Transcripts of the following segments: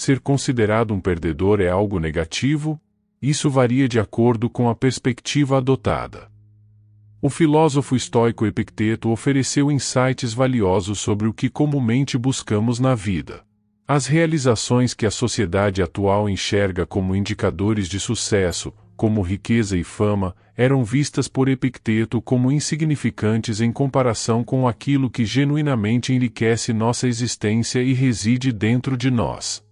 ser considerado um perdedor é algo negativo? Isso varia de acordo com a perspectiva adotada. O filósofo estoico Epicteto ofereceu insights valiosos sobre o que comumente buscamos na vida. As realizações que a sociedade atual enxerga como indicadores de sucesso, como riqueza e fama, eram vistas por Epicteto como insignificantes em comparação com aquilo que genuinamente enriquece nossa existência e reside dentro de nós.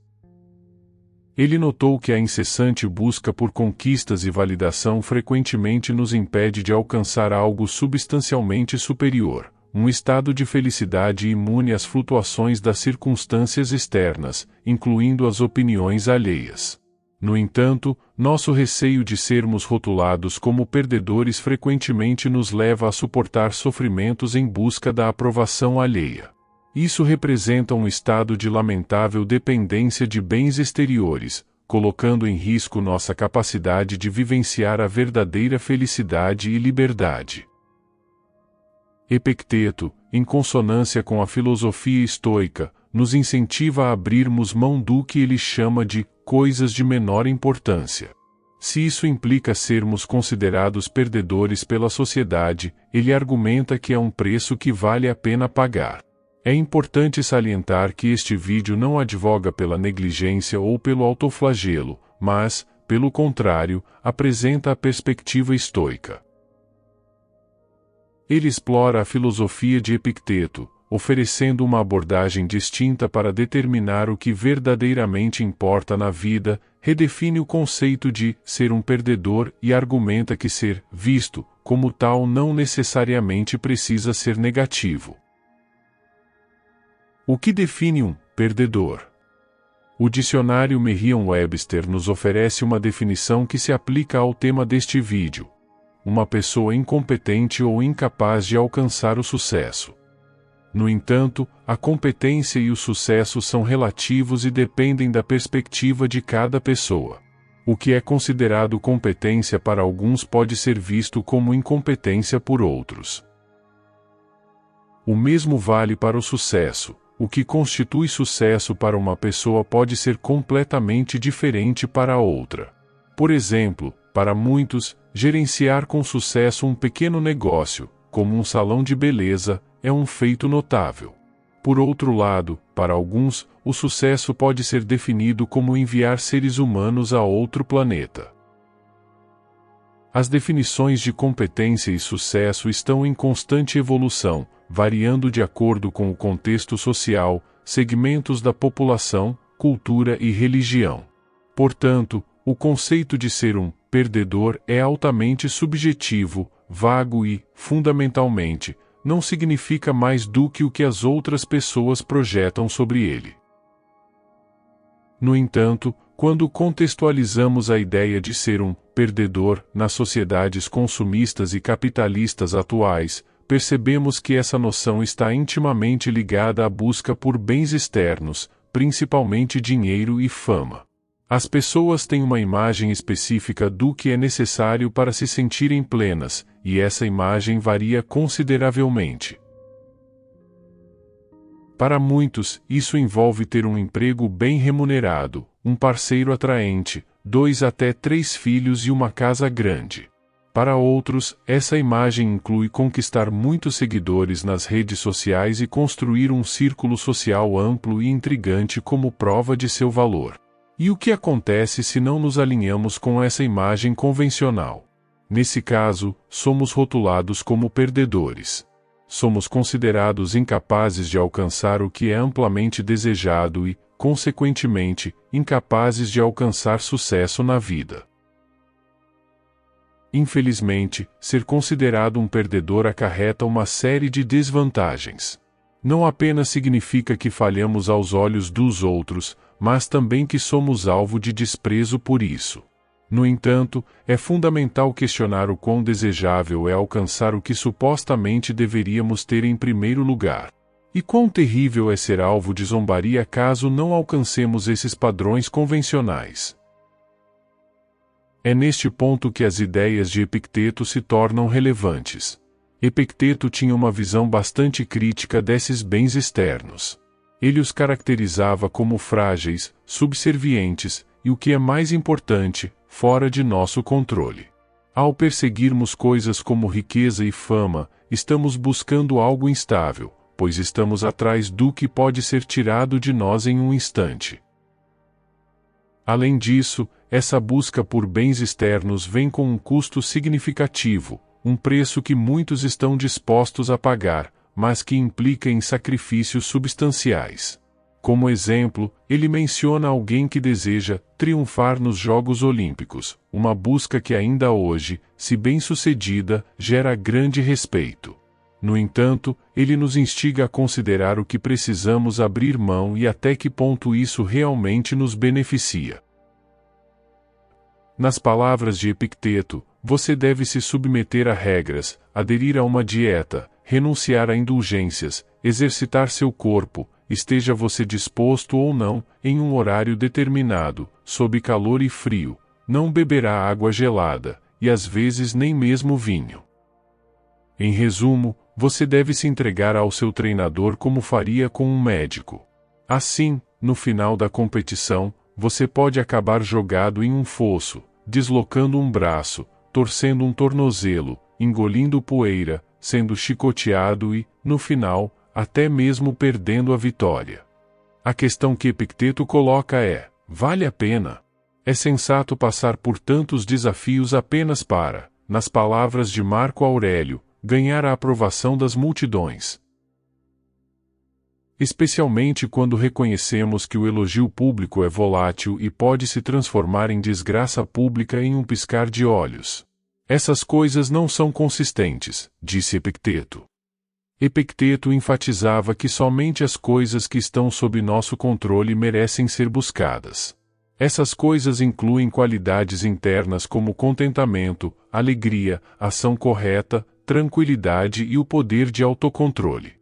Ele notou que a incessante busca por conquistas e validação frequentemente nos impede de alcançar algo substancialmente superior, um estado de felicidade imune às flutuações das circunstâncias externas, incluindo as opiniões alheias. No entanto, nosso receio de sermos rotulados como perdedores frequentemente nos leva a suportar sofrimentos em busca da aprovação alheia. Isso representa um estado de lamentável dependência de bens exteriores, colocando em risco nossa capacidade de vivenciar a verdadeira felicidade e liberdade. Epicteto, em consonância com a filosofia estoica, nos incentiva a abrirmos mão do que ele chama de coisas de menor importância. Se isso implica sermos considerados perdedores pela sociedade, ele argumenta que é um preço que vale a pena pagar. É importante salientar que este vídeo não advoga pela negligência ou pelo autoflagelo, mas, pelo contrário, apresenta a perspectiva estoica. Ele explora a filosofia de Epicteto, oferecendo uma abordagem distinta para determinar o que verdadeiramente importa na vida, redefine o conceito de ser um perdedor e argumenta que ser visto como tal não necessariamente precisa ser negativo. O que define um perdedor? O dicionário Merriam-Webster nos oferece uma definição que se aplica ao tema deste vídeo: uma pessoa incompetente ou incapaz de alcançar o sucesso. No entanto, a competência e o sucesso são relativos e dependem da perspectiva de cada pessoa. O que é considerado competência para alguns pode ser visto como incompetência por outros. O mesmo vale para o sucesso. O que constitui sucesso para uma pessoa pode ser completamente diferente para outra. Por exemplo, para muitos, gerenciar com sucesso um pequeno negócio, como um salão de beleza, é um feito notável. Por outro lado, para alguns, o sucesso pode ser definido como enviar seres humanos a outro planeta. As definições de competência e sucesso estão em constante evolução, variando de acordo com o contexto social, segmentos da população, cultura e religião. Portanto, o conceito de ser um perdedor é altamente subjetivo, vago e, fundamentalmente, não significa mais do que o que as outras pessoas projetam sobre ele. No entanto, quando contextualizamos a ideia de ser um perdedor nas sociedades consumistas e capitalistas atuais, percebemos que essa noção está intimamente ligada à busca por bens externos, principalmente dinheiro e fama. As pessoas têm uma imagem específica do que é necessário para se sentirem plenas, e essa imagem varia consideravelmente. Para muitos, isso envolve ter um emprego bem remunerado, um parceiro atraente, 2 até 3 filhos e uma casa grande. Para outros, essa imagem inclui conquistar muitos seguidores nas redes sociais e construir um círculo social amplo e intrigante como prova de seu valor. E o que acontece se não nos alinhamos com essa imagem convencional? Nesse caso, somos rotulados como perdedores. Somos considerados incapazes de alcançar o que é amplamente desejado e, consequentemente, incapazes de alcançar sucesso na vida. Infelizmente, ser considerado um perdedor acarreta uma série de desvantagens. Não apenas significa que falhamos aos olhos dos outros, mas também que somos alvo de desprezo por isso. No entanto, é fundamental questionar o quão desejável é alcançar o que supostamente deveríamos ter em primeiro lugar. E quão terrível é ser alvo de zombaria caso não alcancemos esses padrões convencionais. É neste ponto que as ideias de Epicteto se tornam relevantes. Epicteto tinha uma visão bastante crítica desses bens externos. Ele os caracterizava como frágeis, subservientes, e o que é mais importante, fora de nosso controle. Ao perseguirmos coisas como riqueza e fama, estamos buscando algo instável, pois estamos atrás do que pode ser tirado de nós em um instante. Além disso, essa busca por bens externos vem com um custo significativo, um preço que muitos estão dispostos a pagar, mas que implica em sacrifícios substanciais. Como exemplo, ele menciona alguém que deseja triunfar nos Jogos Olímpicos, uma busca que ainda hoje, se bem-sucedida, gera grande respeito. No entanto, ele nos instiga a considerar o que precisamos abrir mão e até que ponto isso realmente nos beneficia. Nas palavras de Epicteto, você deve se submeter a regras, aderir a uma dieta, renunciar a indulgências, exercitar seu corpo, esteja você disposto ou não, em um horário determinado, sob calor e frio, não beberá água gelada, e às vezes nem mesmo vinho. Em resumo, você deve se entregar ao seu treinador como faria com um médico. Assim, no final da competição, você pode acabar jogado em um fosso, deslocando um braço, torcendo um tornozelo, engolindo poeira, sendo chicoteado e, no final, até mesmo perdendo a vitória. A questão que Epicteto coloca é: vale a pena? É sensato passar por tantos desafios apenas para, nas palavras de Marco Aurélio, ganhar a aprovação das multidões? Especialmente quando reconhecemos que o elogio público é volátil e pode se transformar em desgraça pública em um piscar de olhos. Essas coisas não são consistentes, disse Epicteto. Epicteto enfatizava que somente as coisas que estão sob nosso controle merecem ser buscadas. Essas coisas incluem qualidades internas como contentamento, alegria, ação correta, tranquilidade e o poder de autocontrole.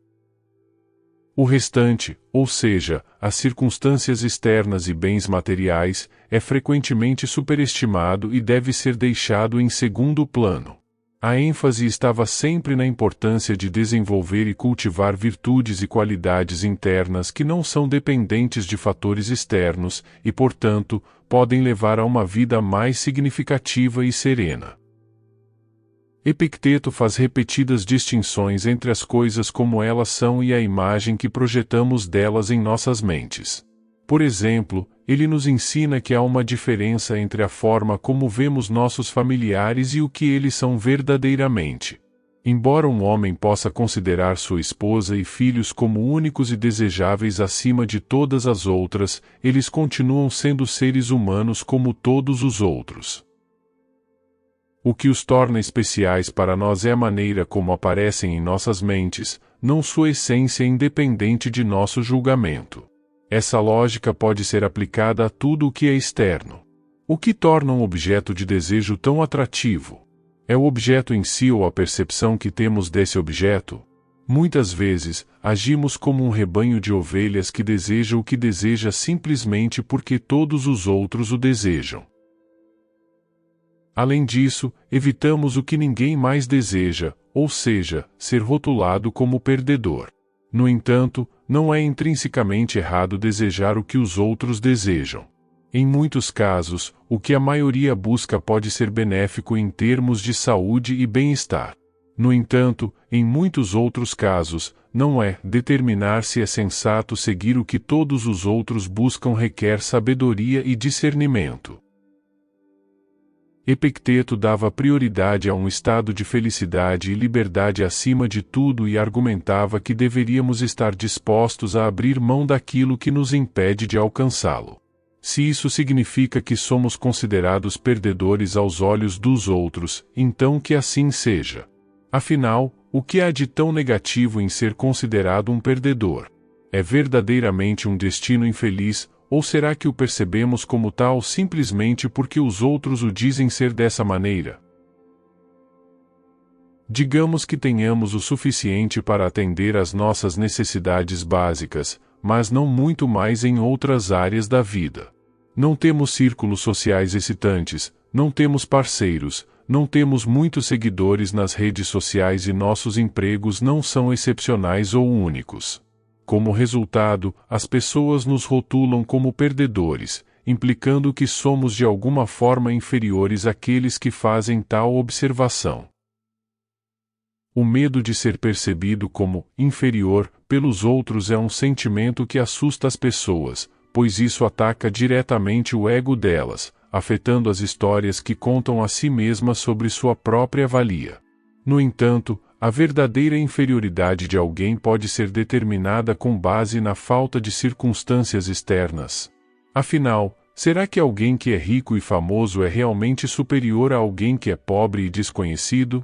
O restante, ou seja, as circunstâncias externas e bens materiais, é frequentemente superestimado e deve ser deixado em segundo plano. A ênfase estava sempre na importância de desenvolver e cultivar virtudes e qualidades internas que não são dependentes de fatores externos e, portanto, podem levar a uma vida mais significativa e serena. Epicteto faz repetidas distinções entre as coisas como elas são e a imagem que projetamos delas em nossas mentes. Por exemplo, ele nos ensina que há uma diferença entre a forma como vemos nossos familiares e o que eles são verdadeiramente. Embora um homem possa considerar sua esposa e filhos como únicos e desejáveis acima de todas as outras, eles continuam sendo seres humanos como todos os outros. O que os torna especiais para nós é a maneira como aparecem em nossas mentes, não sua essência independente de nosso julgamento. Essa lógica pode ser aplicada a tudo o que é externo. O que torna um objeto de desejo tão atrativo? É o objeto em si ou a percepção que temos desse objeto? Muitas vezes, agimos como um rebanho de ovelhas que deseja o que deseja simplesmente porque todos os outros o desejam. Além disso, evitamos o que ninguém mais deseja, ou seja, ser rotulado como perdedor. No entanto, não é intrinsecamente errado desejar o que os outros desejam. Em muitos casos, o que a maioria busca pode ser benéfico em termos de saúde e bem-estar. No entanto, em muitos outros casos, não é. Determinar se é sensato seguir o que todos os outros buscam requer sabedoria e discernimento. Epicteto dava prioridade a um estado de felicidade e liberdade acima de tudo e argumentava que deveríamos estar dispostos a abrir mão daquilo que nos impede de alcançá-lo. Se isso significa que somos considerados perdedores aos olhos dos outros, então que assim seja. Afinal, o que há de tão negativo em ser considerado um perdedor? É verdadeiramente um destino infeliz, ou será que o percebemos como tal simplesmente porque os outros o dizem ser dessa maneira? Digamos que tenhamos o suficiente para atender às nossas necessidades básicas, mas não muito mais em outras áreas da vida. Não temos círculos sociais excitantes, não temos parceiros, não temos muitos seguidores nas redes sociais e nossos empregos não são excepcionais ou únicos. Como resultado, as pessoas nos rotulam como perdedores, implicando que somos de alguma forma inferiores àqueles que fazem tal observação. O medo de ser percebido como inferior pelos outros é um sentimento que assusta as pessoas, pois isso ataca diretamente o ego delas, afetando as histórias que contam a si mesmas sobre sua própria valia. No entanto, a verdadeira inferioridade de alguém pode ser determinada com base na falta de circunstâncias externas. Afinal, será que alguém que é rico e famoso é realmente superior a alguém que é pobre e desconhecido?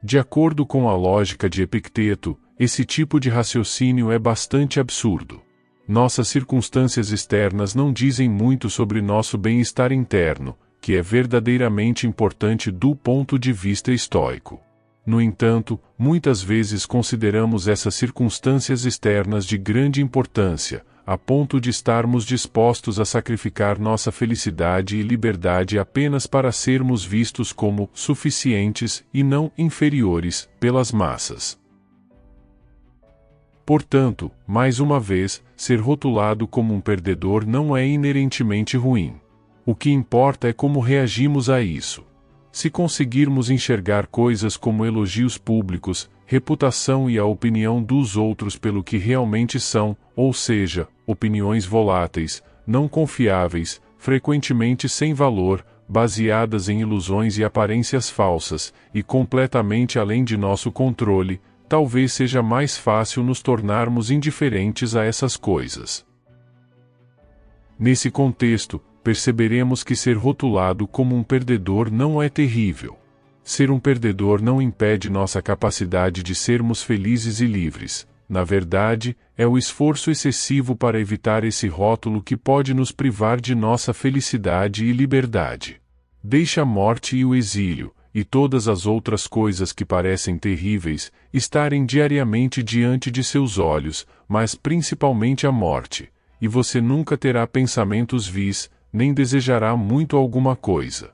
De acordo com a lógica de Epicteto, esse tipo de raciocínio é bastante absurdo. Nossas circunstâncias externas não dizem muito sobre nosso bem-estar interno, que é verdadeiramente importante do ponto de vista estoico. No entanto, muitas vezes consideramos essas circunstâncias externas de grande importância, a ponto de estarmos dispostos a sacrificar nossa felicidade e liberdade apenas para sermos vistos como suficientes e não inferiores pelas massas. Portanto, mais uma vez, ser rotulado como um perdedor não é inerentemente ruim. O que importa é como reagimos a isso. Se conseguirmos enxergar coisas como elogios públicos, reputação e a opinião dos outros pelo que realmente são, ou seja, opiniões voláteis, não confiáveis, frequentemente sem valor, baseadas em ilusões e aparências falsas, e completamente além de nosso controle, talvez seja mais fácil nos tornarmos indiferentes a essas coisas. Nesse contexto, perceberemos que ser rotulado como um perdedor não é terrível. Ser um perdedor não impede nossa capacidade de sermos felizes e livres. Na verdade, é o esforço excessivo para evitar esse rótulo que pode nos privar de nossa felicidade e liberdade. Deixe a morte e o exílio, e todas as outras coisas que parecem terríveis, estarem diariamente diante de seus olhos, mas principalmente a morte, e você nunca terá pensamentos vis, nem desejará muito alguma coisa.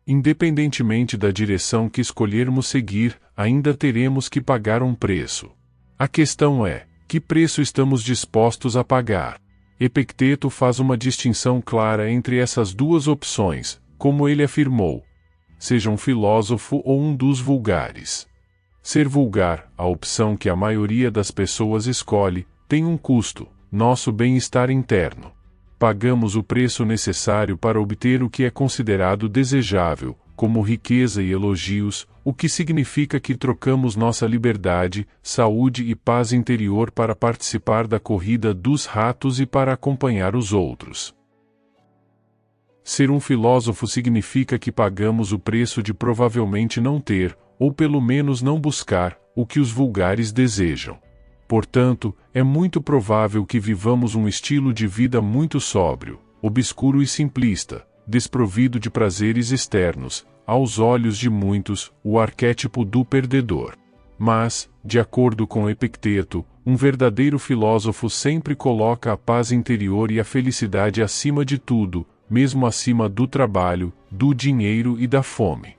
Independentemente da direção que escolhermos seguir, ainda teremos que pagar um preço. A questão é, que preço estamos dispostos a pagar? Epicteto faz uma distinção clara entre essas duas opções, como ele afirmou: seja um filósofo ou um dos vulgares. Ser vulgar, a opção que a maioria das pessoas escolhe, tem um custo, nosso bem-estar interno. Pagamos o preço necessário para obter o que é considerado desejável, como riqueza e elogios, o que significa que trocamos nossa liberdade, saúde e paz interior para participar da corrida dos ratos e para acompanhar os outros. Ser um filósofo significa que pagamos o preço de provavelmente não ter, ou pelo menos não buscar, o que os vulgares desejam. Portanto, é muito provável que vivamos um estilo de vida muito sóbrio, obscuro e simplista, desprovido de prazeres externos, aos olhos de muitos, o arquétipo do perdedor. Mas, de acordo com Epicteto, um verdadeiro filósofo sempre coloca a paz interior e a felicidade acima de tudo, mesmo acima do trabalho, do dinheiro e da fome.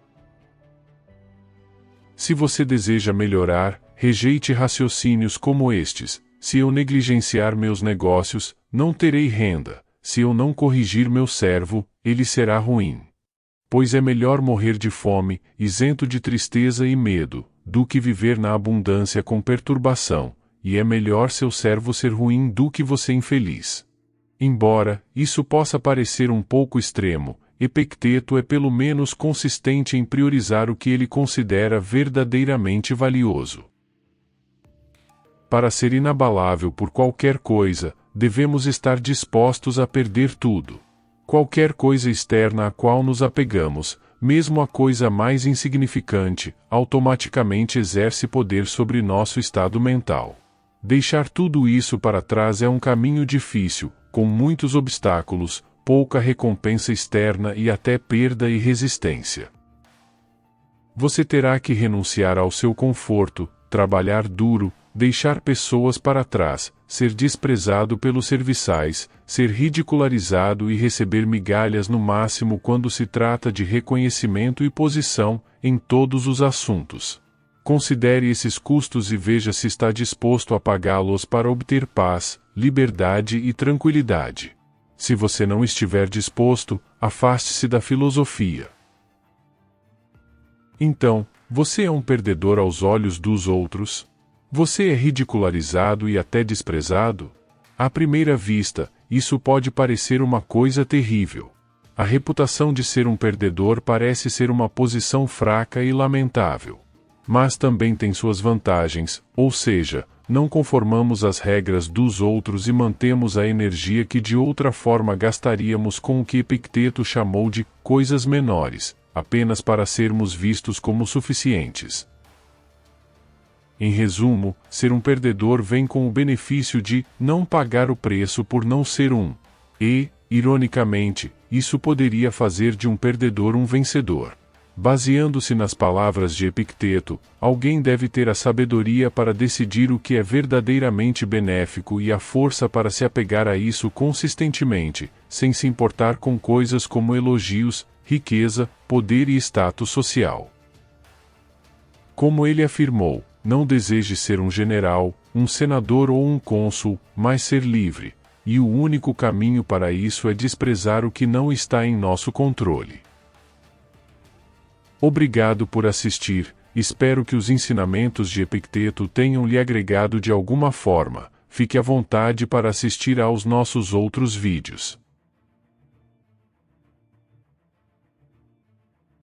Se você deseja melhorar, rejeite raciocínios como estes: se eu negligenciar meus negócios, não terei renda; se eu não corrigir meu servo, ele será ruim. Pois é melhor morrer de fome, isento de tristeza e medo, do que viver na abundância com perturbação, e é melhor seu servo ser ruim do que você infeliz. Embora isso possa parecer um pouco extremo, Epicteto é pelo menos consistente em priorizar o que ele considera verdadeiramente valioso. Para ser inabalável por qualquer coisa, devemos estar dispostos a perder tudo. Qualquer coisa externa a qual nos apegamos, mesmo a coisa mais insignificante, automaticamente exerce poder sobre nosso estado mental. Deixar tudo isso para trás é um caminho difícil, com muitos obstáculos, pouca recompensa externa e até perda e resistência. Você terá que renunciar ao seu conforto, trabalhar duro, deixar pessoas para trás, ser desprezado pelos serviçais, ser ridicularizado e receber migalhas no máximo quando se trata de reconhecimento e posição, em todos os assuntos. Considere esses custos e veja se está disposto a pagá-los para obter paz, liberdade e tranquilidade. Se você não estiver disposto, afaste-se da filosofia. Então, você é um perdedor aos olhos dos outros? Você é ridicularizado e até desprezado? À primeira vista, isso pode parecer uma coisa terrível. A reputação de ser um perdedor parece ser uma posição fraca e lamentável. Mas também tem suas vantagens, ou seja, não conformamos às regras dos outros e mantemos a energia que de outra forma gastaríamos com o que Epicteto chamou de coisas menores, apenas para sermos vistos como suficientes. Em resumo, ser um perdedor vem com o benefício de não pagar o preço por não ser um. E, ironicamente, isso poderia fazer de um perdedor um vencedor. Baseando-se nas palavras de Epicteto, alguém deve ter a sabedoria para decidir o que é verdadeiramente benéfico e a força para se apegar a isso consistentemente, sem se importar com coisas como elogios, riqueza, poder e status social. Como ele afirmou, não deseje ser um general, um senador ou um cônsul, mas ser livre, e o único caminho para isso é desprezar o que não está em nosso controle. Obrigado por assistir, espero que os ensinamentos de Epicteto tenham lhe agregado de alguma forma. Fique à vontade para assistir aos nossos outros vídeos.